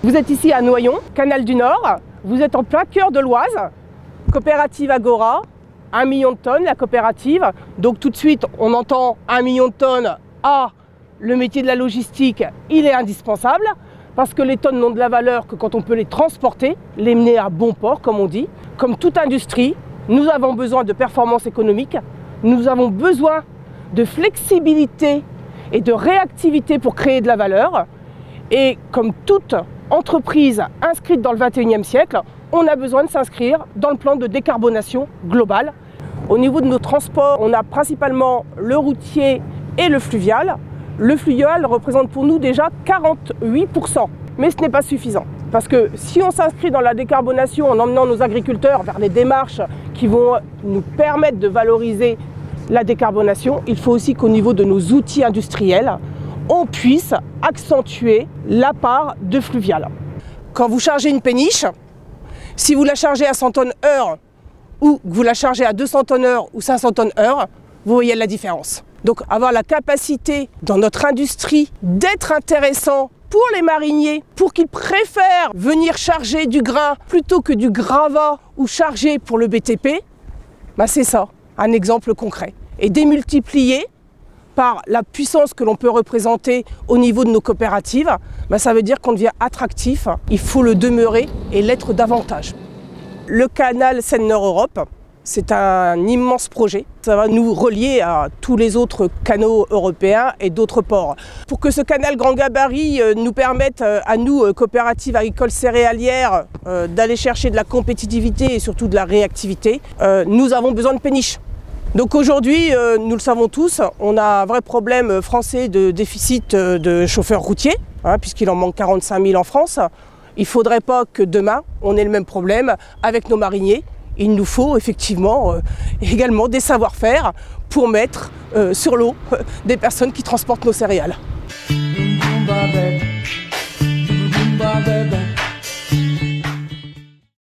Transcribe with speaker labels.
Speaker 1: Vous êtes ici à Noyon, Canal du Nord, vous êtes en plein cœur de l'Oise, coopérative Agora, 1 million de tonnes la coopérative, donc tout de suite on entend 1 million de tonnes, le métier de la logistique il est indispensable, parce que les tonnes n'ont de la valeur que quand on peut les transporter, les mener à bon port comme on dit. Comme toute industrie, nous avons besoin de performance économique, nous avons besoin de flexibilité et de réactivité pour créer de la valeur. Et comme toute entreprise inscrite dans le 21e siècle, on a besoin de s'inscrire dans le plan de décarbonation globale. Au niveau de nos transports, on a principalement le routier et le fluvial. Le fluvial représente pour nous déjà 48%. Mais ce n'est pas suffisant. Parce que si on s'inscrit dans la décarbonation en emmenant nos agriculteurs vers les démarches qui vont nous permettre de valoriser la décarbonation, il faut aussi qu'au niveau de nos outils industriels, on puisse accentuer la part de fluvial. Quand vous chargez une péniche, si vous la chargez à 100 tonnes heure ou que vous la chargez à 200 tonnes heure ou 500 tonnes heure, vous voyez la différence. Donc avoir la capacité dans notre industrie d'être intéressant pour les mariniers, pour qu'ils préfèrent venir charger du grain plutôt que du gravat ou charger pour le BTP, c'est ça, un exemple concret. Et démultiplier par la puissance que l'on peut représenter au niveau de nos coopératives, ça veut dire qu'on devient attractif, il faut le demeurer et l'être davantage. Le canal Seine-Nord-Europe, c'est un immense projet. Ça va nous relier à tous les autres canaux européens et d'autres ports. Pour que ce canal grand gabarit nous permette à nous, coopératives agricoles céréalières, d'aller chercher de la compétitivité et surtout de la réactivité, nous avons besoin de péniches. Donc aujourd'hui, nous le savons tous, on a un vrai problème français de déficit de chauffeurs routiers, puisqu'il en manque 45 000 en France. Il ne faudrait pas que demain, on ait le même problème avec nos mariniers. Il nous faut effectivement également des savoir-faire pour mettre sur l'eau des personnes qui transportent nos céréales.